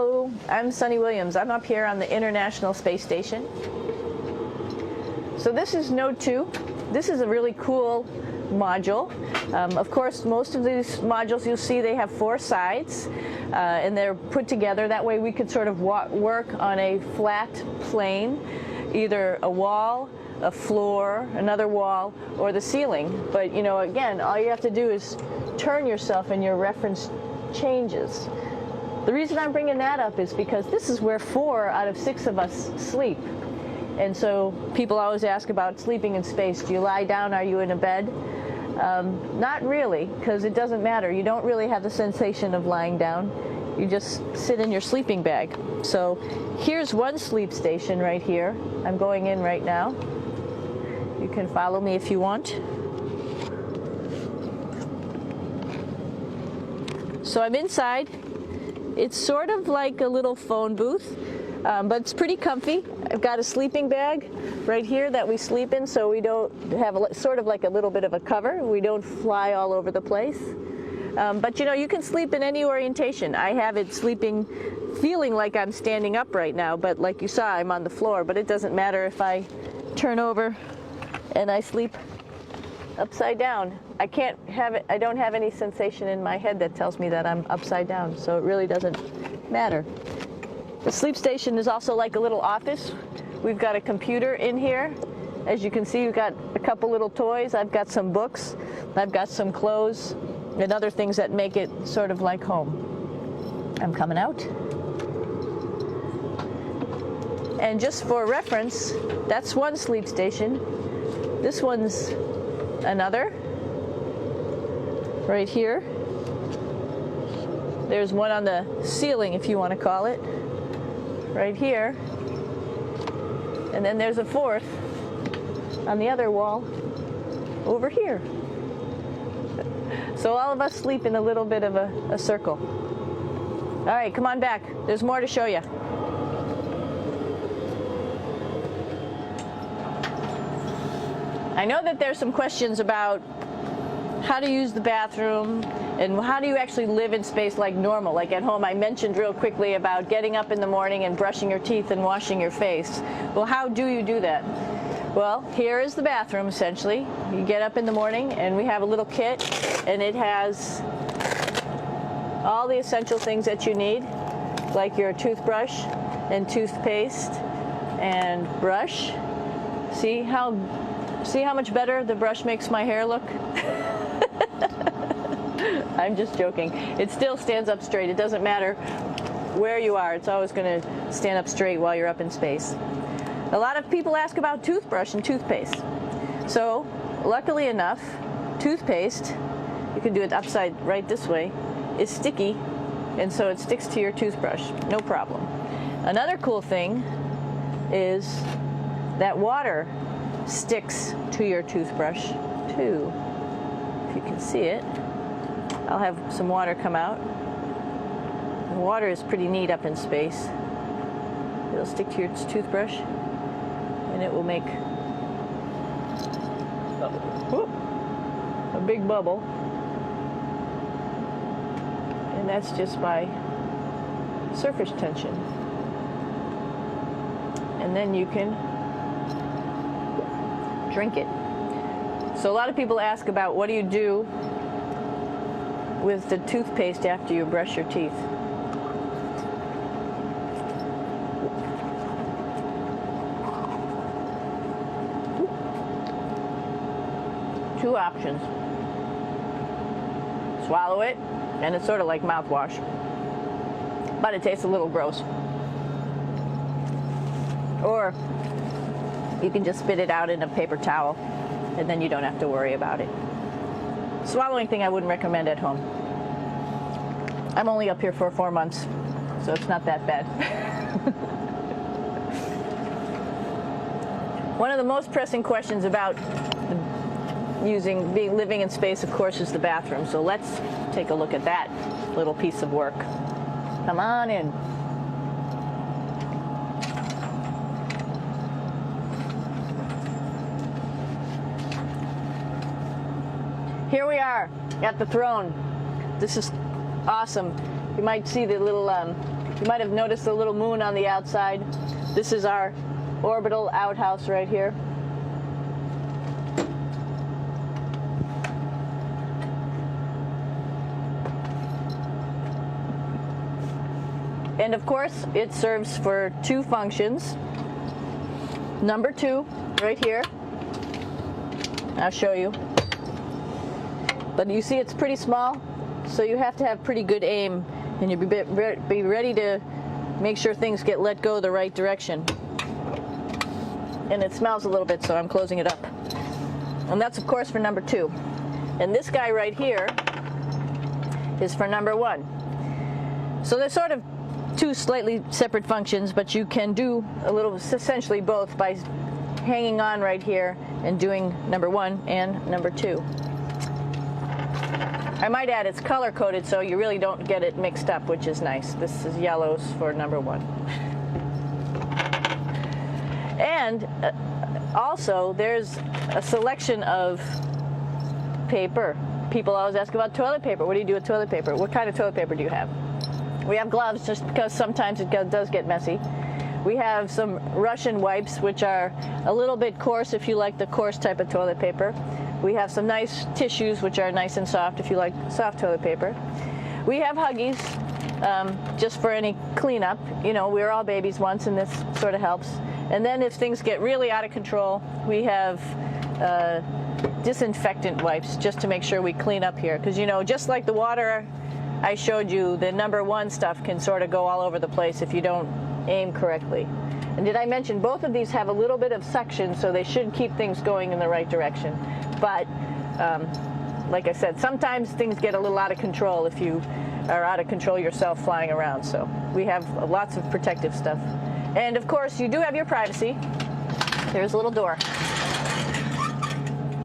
Hello, I'm Sunny Williams. I'm up here on the International Space Station. So this is Node 2. This is a really cool module. Of course, most of these modules you'll see they have 4 sides and they're put together. That way we could sort of work on a flat plane, either a wall, a floor, another wall, or the ceiling. But you know, again, all you have to do is turn yourself and your reference changes. The reason I'm bringing that up is because this is where 4 out of 6 of us sleep. And so people always ask about sleeping in space. Do you lie down? Are you in a bed? Not really, because it doesn't matter. You don't really have the sensation of lying down. You just sit in your sleeping bag. So here's one sleep station right here. I'm going in right now. You can follow me if you want. So I'm inside. It's sort of like a little phone booth, but it's pretty comfy. I've got a sleeping bag right here that we sleep in, so we don't have sort of like a little bit of a cover. We don't fly all over the place. But you know, you can sleep in any orientation. I have it sleeping, feeling like I'm standing up right now, but like you saw, I'm on the floor. But it doesn't matter if I turn over and I sleep upside down. I don't have any sensation in my head that tells me that I'm upside down, so it really doesn't matter. The sleep station is also like a little office. We've got a computer in here. As you can see, we've got a couple little toys. I've got some books. I've got some clothes and other things that make it sort of like home. I'm coming out. And just for reference, that's one sleep station. This one's another. Right here. There's one on the ceiling, if you want to call it. Right here. And then there's a 4th on the other wall over here. So all of us sleep in a little bit of a circle. All right, come on back. There's more to show you. I know that there's some questions about how to use the bathroom and how do you actually live in space like normal, like at home. I mentioned real quickly about getting up in the morning and brushing your teeth and washing your face. Well, how do you do that? Well, here is the bathroom essentially. You get up in the morning and we have a little kit and it has all the essential things that you need, like your toothbrush and toothpaste and brush. See how much better the brush makes my hair look? I'm just joking. It still stands up straight. It doesn't matter where you are. It's always going to stand up straight while you're up in space. A lot of people ask about toothbrush and toothpaste. So, luckily enough, toothpaste, you can do it upside right this way, is sticky, and so it sticks to your toothbrush. No problem. Another cool thing is that water sticks to your toothbrush too. If you can see it, I'll have some water come out. The water is pretty neat up in space. It'll stick to your toothbrush and it will make a big bubble, and that's just by surface tension. And then you can drink it. So a lot of people ask about what do you do with the toothpaste after you brush your teeth. Two options. Swallow it, and it's sort of like mouthwash, but it tastes a little gross. Or you can just spit it out in a paper towel, and then you don't have to worry about it. Swallowing thing I wouldn't recommend at home. I'm only up here for 4 months, so it's not that bad. One of the most pressing questions about living in space, of course, is the bathroom. So let's take a look at that little piece of work. Come on in. Here we are at the throne. This is awesome. You might see the little You might have noticed a little moon on the outside. This is our orbital outhouse right here. And of course, it serves for two functions. Number 2, right here. I'll show you. But you see it's pretty small, so you have to have pretty good aim, and you'll be ready to make sure things get let go the right direction. And it smells a little bit, so I'm closing it up. And that's, of course, for number 2. And this guy right here is for number 1. So they're sort of two slightly separate functions, but you can do a little, essentially both, by hanging on right here and doing number 1 and number 2. I might add it's color coded, so you really don't get it mixed up, which is nice. This is yellows for number 1. And also there's a selection of paper. People always ask about toilet paper. What do you do with toilet paper? What kind of toilet paper do you have? We have gloves, just because sometimes it does get messy. We have some Russian wipes, which are a little bit coarse if you like the coarse type of toilet paper. We have some nice tissues, which are nice and soft if you like soft toilet paper. We have Huggies, just for any cleanup. You know, we were all babies once, and this sort of helps. And then if things get really out of control, we have disinfectant wipes, just to make sure we clean up here. Because, you know, just like the water I showed you, the number 1 stuff can sort of go all over the place if you don't aim correctly. And did I mention both of these have a little bit of suction, so they should keep things going in the right direction. But like I said, sometimes things get a little out of control if you are out of control yourself flying around. So we have lots of protective stuff. And of course, you do have your privacy. There's a little door.